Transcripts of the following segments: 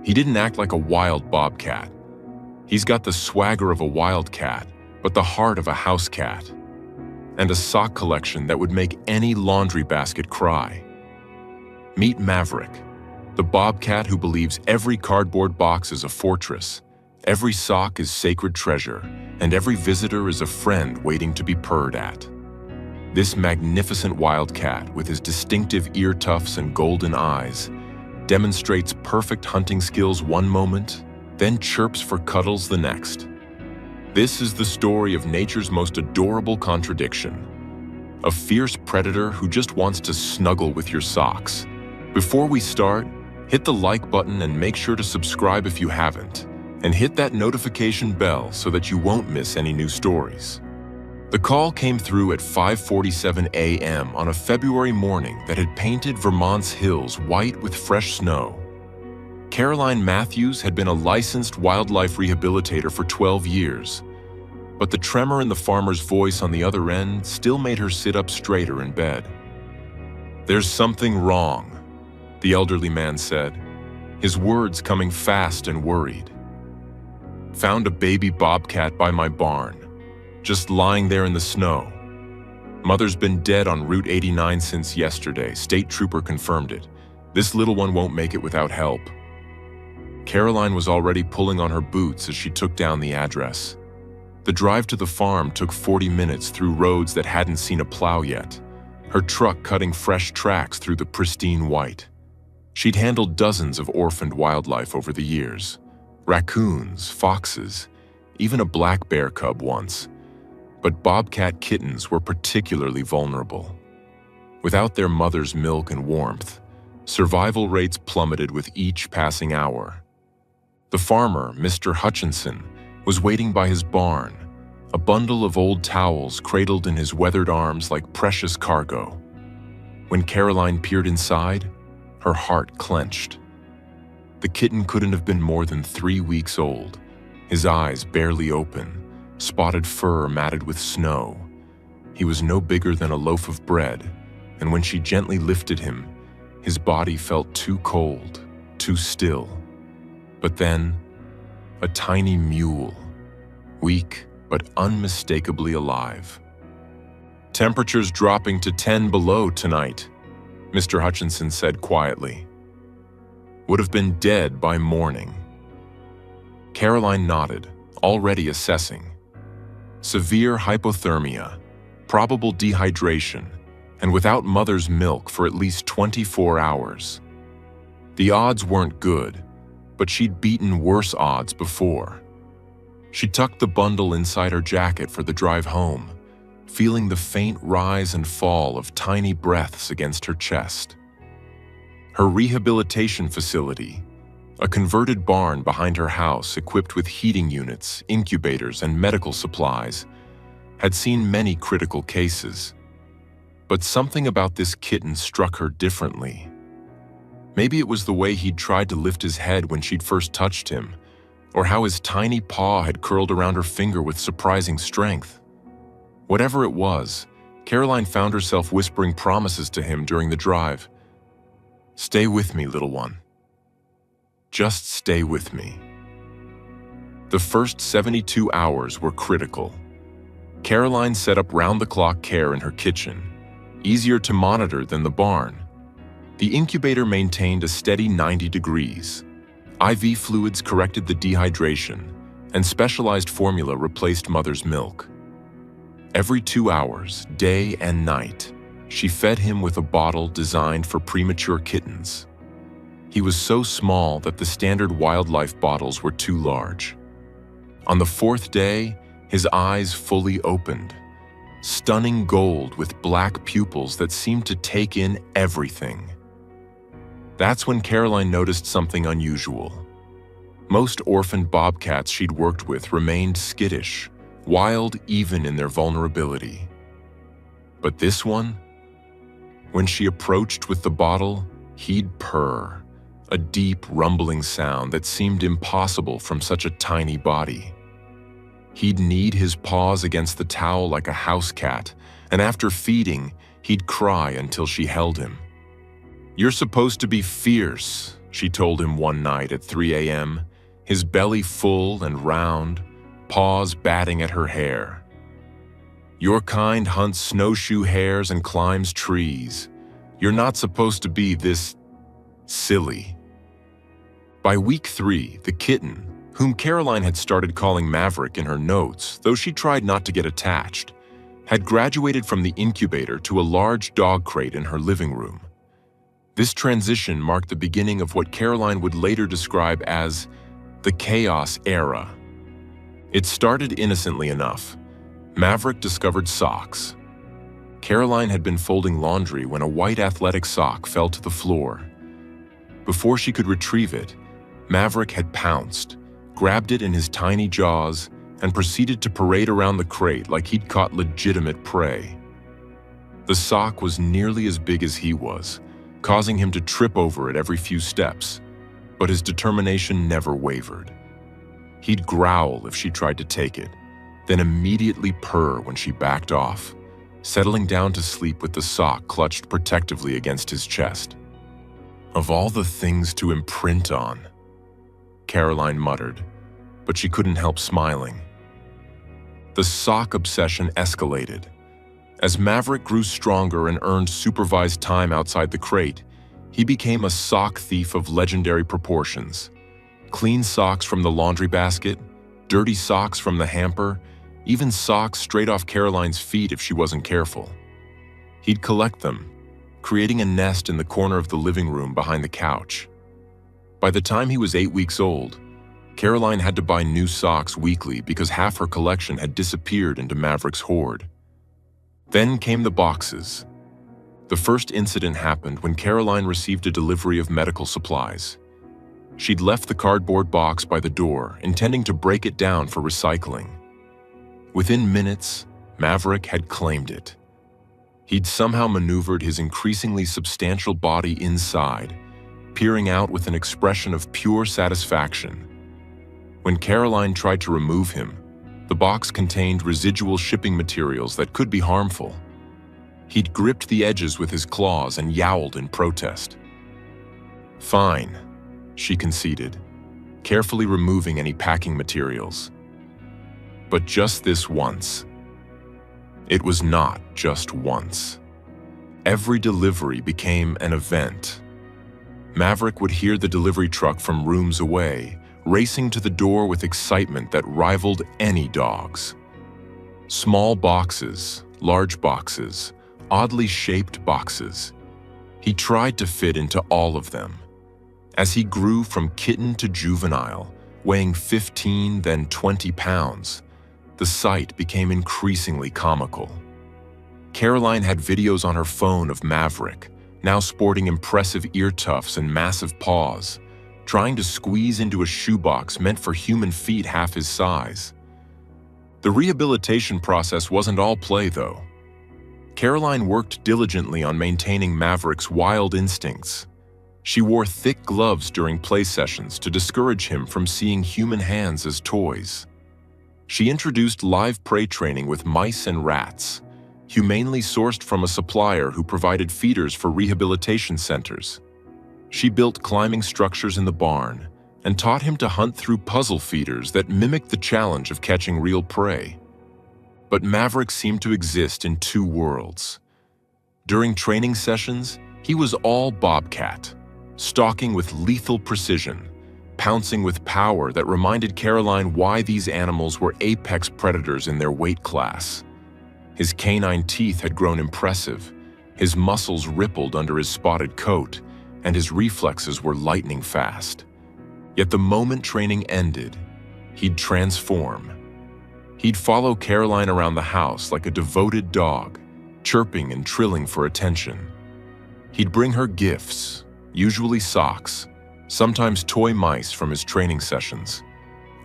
He didn't act like a wild bobcat. He's got the swagger of a wildcat, but the heart of a house cat. And a sock collection that would make any laundry basket cry. Meet Maverick, the bobcat who believes every cardboard box is a fortress, every sock is sacred treasure, and every visitor is a friend waiting to be purred at. This magnificent wildcat, with his distinctive ear tufts and golden eyes, demonstrates perfect hunting skills one moment, then chirps for cuddles the next. This is the story of nature's most adorable contradiction. A fierce predator who just wants to snuggle with your socks. Before we start, hit the like button and make sure to subscribe if you haven't, and hit that notification bell so that you won't miss any new stories. The call came through at 5:47 a.m. on a February morning that had painted Vermont's hills white with fresh snow. Caroline Matthews had been a licensed wildlife rehabilitator for 12 years, but the tremor in the farmer's voice on the other end still made her sit up straighter in bed. "There's something wrong," the elderly man said, his words coming fast and worried. "Found a baby bobcat by my barn, just lying there in the snow. Mother's been dead on Route 89 since yesterday. State trooper confirmed it. This little one won't make it without help." Caroline was already pulling on her boots as she took down the address. The drive to the farm took 40 minutes through roads that hadn't seen a plow yet, her truck cutting fresh tracks through the pristine white. She'd handled dozens of orphaned wildlife over the years. Raccoons, foxes, even a black bear cub once. But bobcat kittens were particularly vulnerable. Without their mother's milk and warmth, survival rates plummeted with each passing hour. The farmer, Mr. Hutchinson, was waiting by his barn, a bundle of old towels cradled in his weathered arms like precious cargo. When Caroline peered inside, her heart clenched. The kitten couldn't have been more than 3 weeks old, his eyes barely open, spotted fur matted with snow. He was no bigger than a loaf of bread, and when she gently lifted him, his body felt too cold, too still. But then, a tiny mule, weak but unmistakably alive. "Temperatures dropping to 10 below tonight," Mr. Hutchinson said quietly. "Would have been dead by morning." Caroline nodded, already assessing. Severe hypothermia, probable dehydration, and without mother's milk for at least 24 hours. The odds weren't good, but she'd beaten worse odds before. She tucked the bundle inside her jacket for the drive home, feeling the faint rise and fall of tiny breaths against her chest. Her rehabilitation facility, a converted barn behind her house equipped with heating units, incubators, and medical supplies, had seen many critical cases. But something about this kitten struck her differently. Maybe it was the way he'd tried to lift his head when she'd first touched him, or how his tiny paw had curled around her finger with surprising strength. Whatever it was, Caroline found herself whispering promises to him during the drive. "Stay with me, little one. Just stay with me." The first 72 hours were critical. Caroline set up round-the-clock care in her kitchen, easier to monitor than the barn. The incubator maintained a steady 90 degrees. IV fluids corrected the dehydration, and specialized formula replaced mother's milk. Every 2 hours, day and night, she fed him with a bottle designed for premature kittens. He was so small that the standard wildlife bottles were too large. On the 4th day, his eyes fully opened, stunning gold with black pupils that seemed to take in everything. That's when Caroline noticed something unusual. Most orphaned bobcats she'd worked with remained skittish, wild even in their vulnerability. But this one? When she approached with the bottle, he'd purr, a deep, rumbling sound that seemed impossible from such a tiny body. He'd knead his paws against the towel like a house cat, and after feeding, he'd cry until she held him. "You're supposed to be fierce," she told him one night at 3 a.m., his belly full and round, paws batting at her hair. "Your kind hunts snowshoe hares and climbs trees. You're not supposed to be this silly." By week 3, the kitten, whom Caroline had started calling Maverick in her notes, though she tried not to get attached, had graduated from the incubator to a large dog crate in her living room. This transition marked the beginning of what Caroline would later describe as the chaos era. It started innocently enough. Maverick discovered socks. Caroline had been folding laundry when a white athletic sock fell to the floor. Before she could retrieve it, Maverick had pounced, grabbed it in his tiny jaws, and proceeded to parade around the crate like he'd caught legitimate prey. The sock was nearly as big as he was, causing him to trip over it every few steps, but his determination never wavered. He'd growl if she tried to take it, then immediately purr when she backed off, settling down to sleep with the sock clutched protectively against his chest. "Of all the things to imprint on," Caroline muttered, but she couldn't help smiling. The sock obsession escalated. As Maverick grew stronger and earned supervised time outside the crate, he became a sock thief of legendary proportions. Clean socks from the laundry basket, dirty socks from the hamper, even socks straight off Caroline's feet if she wasn't careful. He'd collect them, creating a nest in the corner of the living room behind the couch. By the time he was 8 weeks old, Caroline had to buy new socks weekly because half her collection had disappeared into Maverick's hoard. Then came the boxes. The first incident happened when Caroline received a delivery of medical supplies. She'd left the cardboard box by the door, intending to break it down for recycling. Within minutes, Maverick had claimed it. He'd somehow maneuvered his increasingly substantial body inside, peering out with an expression of pure satisfaction. When Caroline tried to remove him, the box contained residual shipping materials that could be harmful. He'd gripped the edges with his claws and yowled in protest. "Fine," she conceded, carefully removing any packing materials. But just this once. It was not just once. Every delivery became an event. Maverick would hear the delivery truck from rooms away, racing to the door with excitement that rivaled any dog's. Small boxes, large boxes, oddly shaped boxes. He tried to fit into all of them. As he grew from kitten to juvenile, weighing 15, then 20 pounds, the sight became increasingly comical. Caroline had videos on her phone of Maverick, now sporting impressive ear tufts and massive paws, trying to squeeze into a shoebox meant for human feet half his size. The rehabilitation process wasn't all play, though. Caroline worked diligently on maintaining Maverick's wild instincts. She wore thick gloves during play sessions to discourage him from seeing human hands as toys. She introduced live prey training with mice and rats, humanely sourced from a supplier who provided feeders for rehabilitation centers. She built climbing structures in the barn and taught him to hunt through puzzle feeders that mimicked the challenge of catching real prey. But Maverick seemed to exist in two worlds. During training sessions, he was all Bobcat, stalking with lethal precision, pouncing with power that reminded Caroline why these animals were apex predators in their weight class. His canine teeth had grown impressive, his muscles rippled under his spotted coat, and his reflexes were lightning fast. Yet the moment training ended, he'd transform. He'd follow Caroline around the house like a devoted dog, chirping and trilling for attention. He'd bring her gifts, usually socks, sometimes toy mice from his training sessions.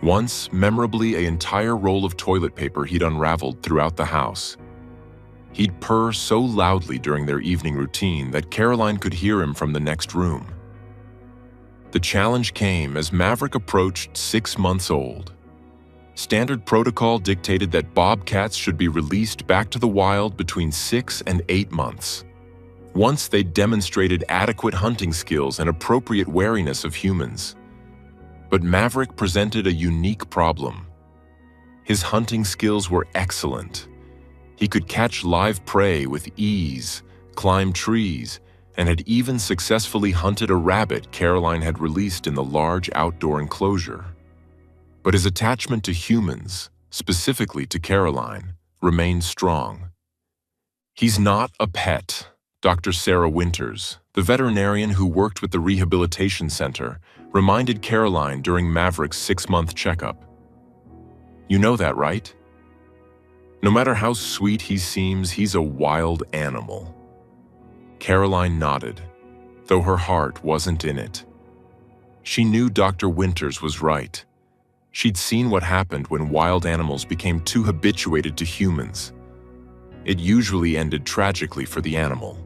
Once, memorably, an entire roll of toilet paper he'd unraveled throughout the house. He'd purr so loudly during their evening routine that Caroline could hear him from the next room. The challenge came as Maverick approached 6 months old. Standard protocol dictated that bobcats should be released back to the wild between 6 and 8 months. Once they demonstrated adequate hunting skills and appropriate wariness of humans. But Maverick presented a unique problem. His hunting skills were excellent. He could catch live prey with ease, climb trees, and had even successfully hunted a rabbit Caroline had released in the large outdoor enclosure. But his attachment to humans, specifically to Caroline, remained strong. "He's not a pet," Dr. Sarah Winters, the veterinarian who worked with the rehabilitation center, reminded Caroline during Maverick's 6-month checkup. "You know that, right? No matter how sweet he seems, he's a wild animal." Caroline nodded, though her heart wasn't in it. She knew Dr. Winters was right. She'd seen what happened when wild animals became too habituated to humans. It usually ended tragically for the animal.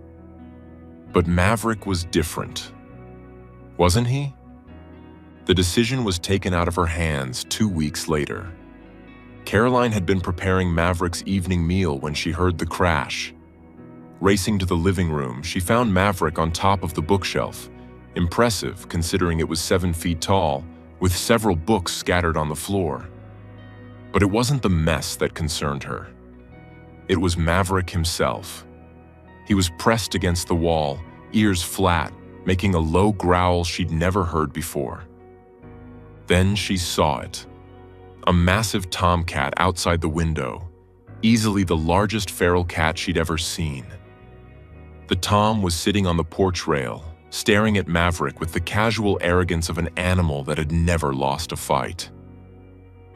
But Maverick was different. Wasn't he? The decision was taken out of her hands 2 weeks later. Caroline had been preparing Maverick's evening meal when she heard the crash. Racing to the living room, she found Maverick on top of the bookshelf, impressive considering it was 7 feet tall, with several books scattered on the floor. But it wasn't the mess that concerned her. It was Maverick himself. He was pressed against the wall, ears flat, making a low growl she'd never heard before. Then she saw it. A massive tomcat outside the window, easily the largest feral cat she'd ever seen. The tom was sitting on the porch rail, staring at Maverick with the casual arrogance of an animal that had never lost a fight.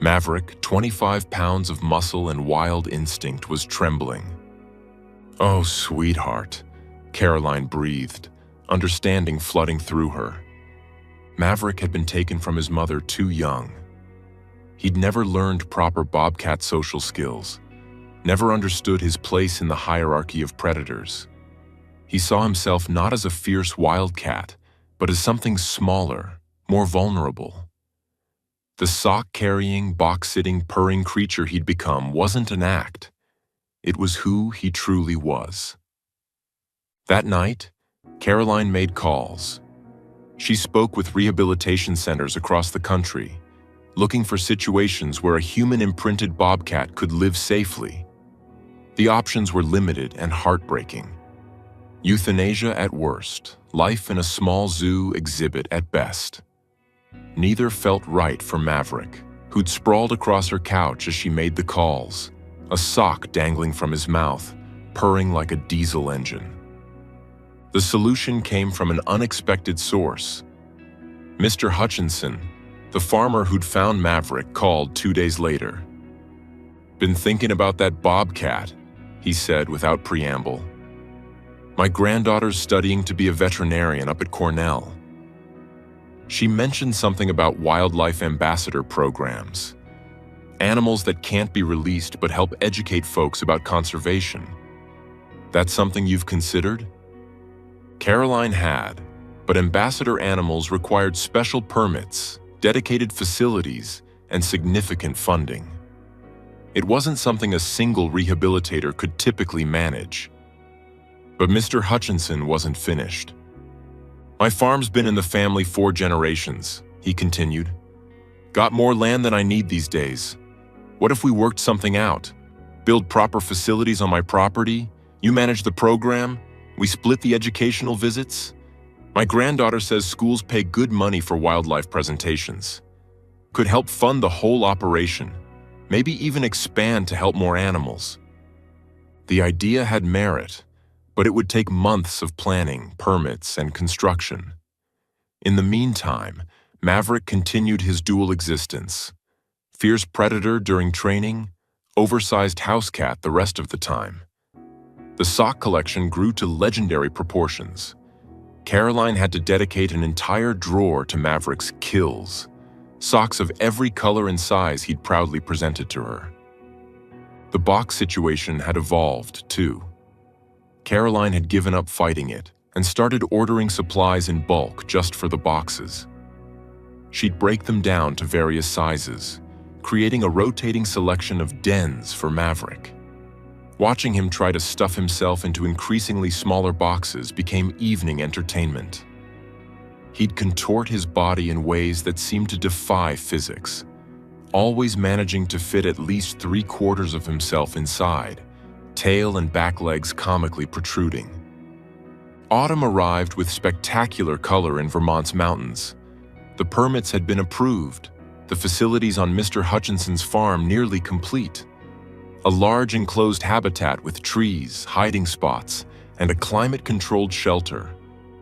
Maverick, 25 pounds of muscle and wild instinct, was trembling. "Oh, sweetheart," Caroline breathed, understanding flooding through her. Maverick had been taken from his mother too young. He'd never learned proper Bobcat social skills, never understood his place in the hierarchy of predators. He saw himself not as a fierce wildcat, but as something smaller, more vulnerable. The sock-carrying, box-sitting, purring creature he'd become wasn't an act. It was who he truly was. That night, Caroline made calls. She spoke with rehabilitation centers across the country, looking for situations where a human-imprinted bobcat could live safely. The options were limited and heartbreaking. Euthanasia at worst, life in a small zoo exhibit at best. Neither felt right for Maverick, who'd sprawled across her couch as she made the calls, a sock dangling from his mouth, purring like a diesel engine. The solution came from an unexpected source. Mr. Hutchinson, the farmer who'd found Maverick, called 2 days later. "Been thinking about that bobcat," he said without preamble. "My granddaughter's studying to be a veterinarian up at Cornell. She mentioned something about wildlife ambassador programs, animals that can't be released but help educate folks about conservation. That's something you've considered?" Caroline had, but ambassador animals required special permits, dedicated facilities, and significant funding. It wasn't something a single rehabilitator could typically manage. But Mr. Hutchinson wasn't finished. "My farm's been in the family 4 generations, he continued. "Got more land than I need these days. What if we worked something out? Build proper facilities on my property, you manage the program, we split the educational visits? My granddaughter says schools pay good money for wildlife presentations. Could help fund the whole operation, maybe even expand to help more animals." The idea had merit, but it would take months of planning, permits, and construction. In the meantime, Maverick continued his dual existence. Fierce predator during training, oversized house cat the rest of the time. The sock collection grew to legendary proportions. Caroline had to dedicate an entire drawer to Maverick's kills, socks of every color and size he'd proudly presented to her. The box situation had evolved, too. Caroline had given up fighting it and started ordering supplies in bulk just for the boxes. She'd break them down to various sizes, creating a rotating selection of dens for Maverick. Watching him try to stuff himself into increasingly smaller boxes became evening entertainment. He'd contort his body in ways that seemed to defy physics, always managing to fit at least 3/4 of himself inside, tail and back legs comically protruding. Autumn arrived with spectacular color in Vermont's mountains. The permits had been approved, the facilities on Mr. Hutchinson's farm nearly complete. A large enclosed habitat with trees, hiding spots, and a climate-controlled shelter,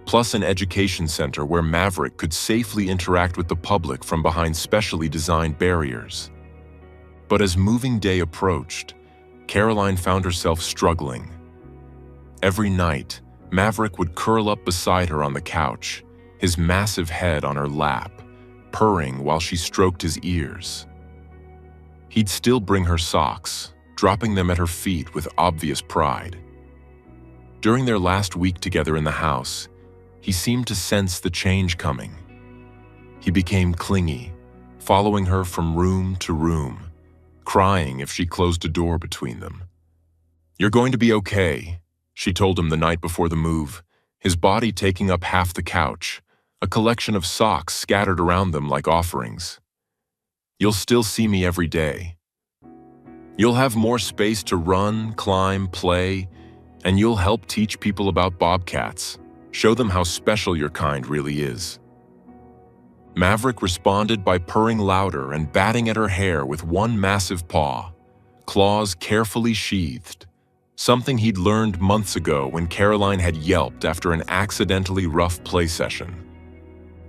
plus an education center where Maverick could safely interact with the public from behind specially designed barriers. But as moving day approached, Caroline found herself struggling. Every night, Maverick would curl up beside her on the couch, his massive head on her lap, purring while she stroked his ears. He'd still bring her socks, dropping them at her feet with obvious pride. During their last week together in the house, he seemed to sense the change coming. He became clingy, following her from room to room, crying if she closed a door between them. "You're going to be okay," she told him the night before the move, his body taking up half the couch, a collection of socks scattered around them like offerings. "You'll still see me every day. You'll have more space to run, climb, play, and you'll help teach people about bobcats, show them how special your kind really is." Maverick responded by purring louder and batting at her hair with one massive paw, claws carefully sheathed, something he'd learned months ago when Caroline had yelped after an accidentally rough play session.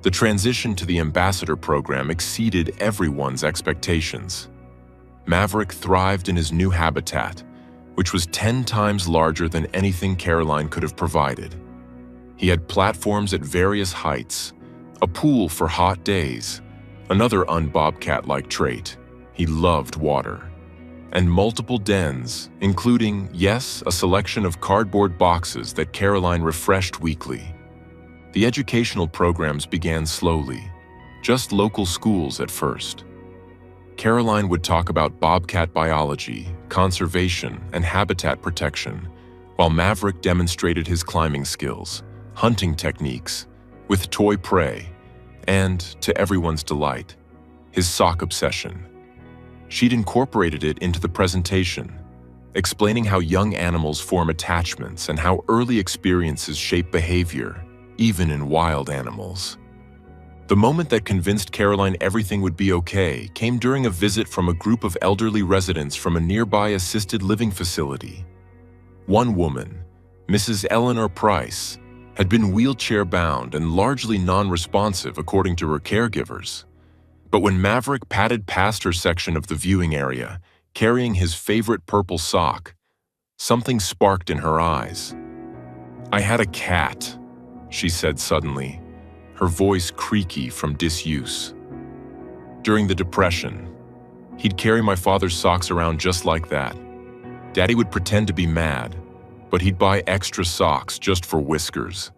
The transition to the ambassador program exceeded everyone's expectations. Maverick thrived in his new habitat, which was 10 times larger than anything Caroline could have provided. He had platforms at various heights, a pool for hot days, another un-bobcat-like trait, he loved water, and multiple dens, including, yes, a selection of cardboard boxes that Caroline refreshed weekly. The educational programs began slowly, just local schools at first. Caroline would talk about bobcat biology, conservation, and habitat protection, while Maverick demonstrated his climbing skills, hunting techniques, with toy prey, and, to everyone's delight, his sock obsession. She'd incorporated it into the presentation, explaining how young animals form attachments and how early experiences shape behavior, even in wild animals. The moment that convinced Caroline everything would be okay came during a visit from a group of elderly residents from a nearby assisted living facility. One woman, Mrs. Eleanor Price, had been wheelchair-bound and largely non-responsive according to her caregivers. But when Maverick padded past her section of the viewing area, carrying his favorite purple sock, something sparked in her eyes. "I had a cat," she said suddenly, her voice creaky from disuse. "During the Depression, he'd carry my father's socks around just like that. Daddy would pretend to be mad, but he'd buy extra socks just for Whiskers."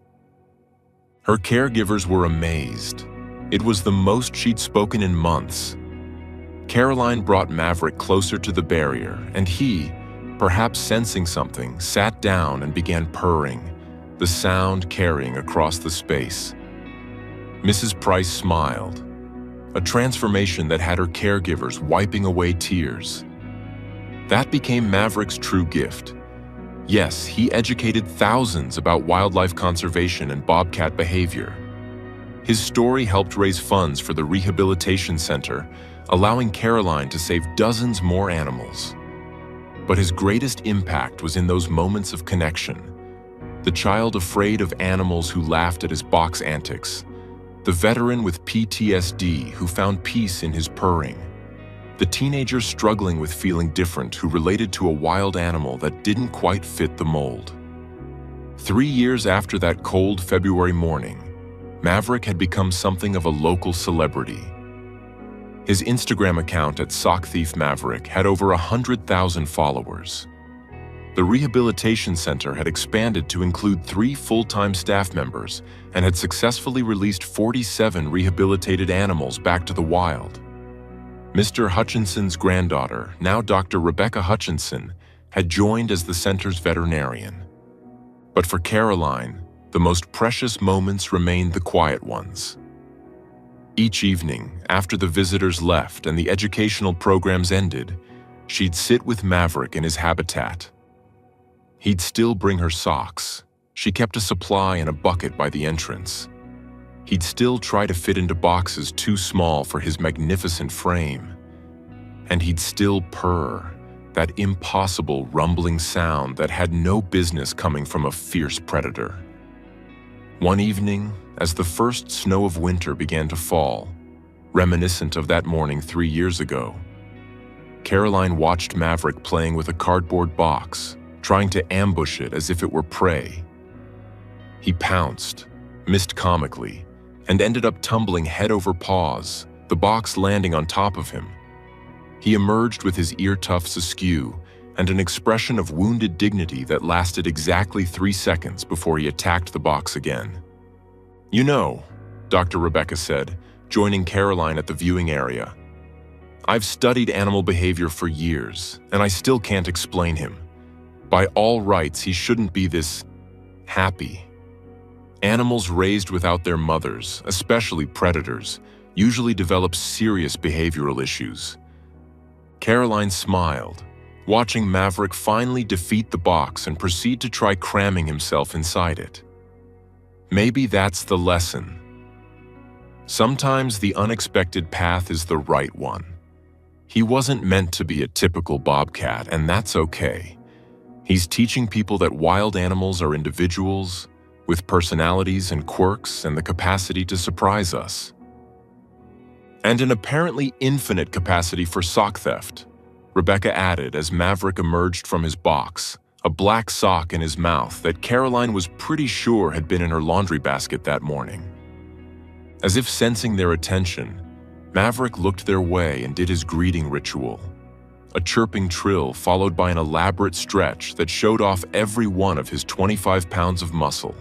Her caregivers were amazed. It was the most she'd spoken in months. Caroline brought Maverick closer to the barrier, and he, perhaps sensing something, sat down and began purring, the sound carrying across the space. Mrs. Price smiled, a transformation that had her caregivers wiping away tears. That became Maverick's true gift. Yes, he educated thousands about wildlife conservation and bobcat behavior. His story helped raise funds for the rehabilitation center, allowing Caroline to save dozens more animals. But his greatest impact was in those moments of connection. The child afraid of animals who laughed at his box antics. The veteran with PTSD who found peace in his purring. The teenager struggling with feeling different who related to a wild animal that didn't quite fit the mold. 3 years after that cold February morning, Maverick had become something of a local celebrity. His Instagram account at Sock Thief Maverick had over 100,000 followers. The rehabilitation center had expanded to include 3 full-time staff members and had successfully released 47 rehabilitated animals back to the wild. Mr. Hutchinson's granddaughter, now Dr. Rebecca Hutchinson, had joined as the center's veterinarian. But for Caroline, the most precious moments remained the quiet ones. Each evening, after the visitors left and the educational programs ended, she'd sit with Maverick in his habitat. He'd still bring her socks. She kept a supply in a bucket by the entrance. He'd still try to fit into boxes too small for his magnificent frame. And he'd still purr, that impossible rumbling sound that had no business coming from a fierce predator. One evening, as the first snow of winter began to fall, reminiscent of that morning 3 years ago, Caroline watched Maverick playing with a cardboard box, trying to ambush it as if it were prey. He pounced, missed comically, and ended up tumbling head over paws, the box landing on top of him. He emerged with his ear tufts askew and an expression of wounded dignity that lasted exactly 3 seconds before he attacked the box again. "You know," Dr. Rebecca said, joining Caroline at the viewing area, "I've studied animal behavior for years, and I still can't explain him. By all rights, he shouldn't be this happy. Animals raised without their mothers, especially predators, usually develop serious behavioral issues." Caroline smiled, watching Maverick finally defeat the box and proceed to try cramming himself inside it. Maybe that's the lesson. Sometimes the unexpected path is the right one. He wasn't meant to be a typical bobcat, and that's okay. He's teaching people that wild animals are individuals, with personalities and quirks and the capacity to surprise us. And an apparently infinite capacity for sock theft, Rebecca added as Maverick emerged from his box, a black sock in his mouth that Caroline was pretty sure had been in her laundry basket that morning. As if sensing their attention, Maverick looked their way and did his greeting ritual, a chirping trill followed by an elaborate stretch that showed off every one of his 25 pounds of muscle.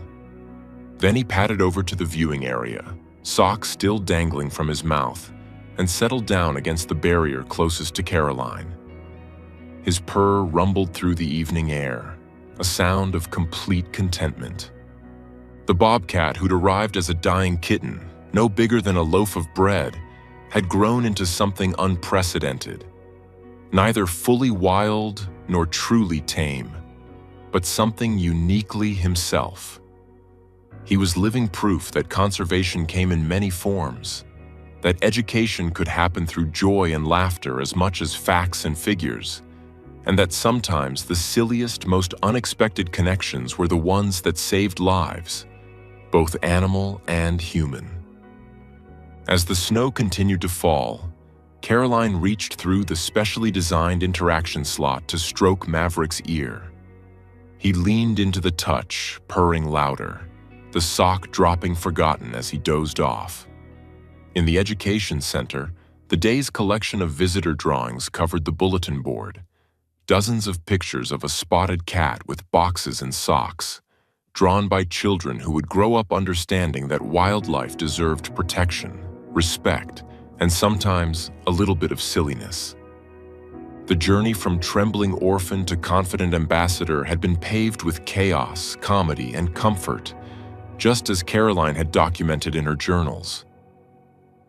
Then he padded over to the viewing area, sock still dangling from his mouth, and settled down against the barrier closest to Caroline. His purr rumbled through the evening air, a sound of complete contentment. The bobcat, who'd arrived as a dying kitten, no bigger than a loaf of bread, had grown into something unprecedented. Neither fully wild nor truly tame, but something uniquely himself. He was living proof that conservation came in many forms, that education could happen through joy and laughter as much as facts and figures, and that sometimes the silliest, most unexpected connections were the ones that saved lives, both animal and human. As the snow continued to fall, Caroline reached through the specially designed interaction slot to stroke Maverick's ear. He leaned into the touch, purring louder, the sock dropping forgotten as he dozed off. In the education center, the day's collection of visitor drawings covered the bulletin board. Dozens of pictures of a spotted cat with boxes and socks, drawn by children who would grow up understanding that wildlife deserved protection, respect, and sometimes a little bit of silliness. The journey from trembling orphan to confident ambassador had been paved with chaos, comedy, and comfort, just as Caroline had documented in her journals.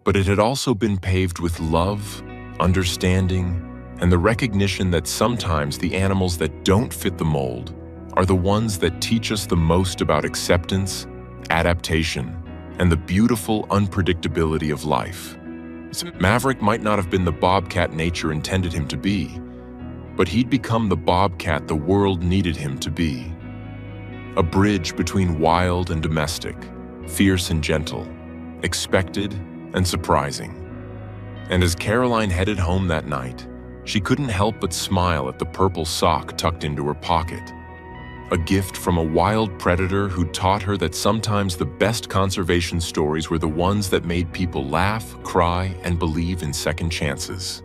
But it had also been paved with love, understanding, and the recognition that sometimes the animals that don't fit the mold are the ones that teach us the most about acceptance, adaptation, and the beautiful unpredictability of life. Maverick might not have been the bobcat nature intended him to be, but he'd become the bobcat the world needed him to be. A bridge between wild and domestic, fierce and gentle, expected and surprising. And as Caroline headed home that night, she couldn't help but smile at the purple sock tucked into her pocket. A gift from a wild predator who taught her that sometimes the best conservation stories were the ones that made people laugh, cry, and believe in second chances.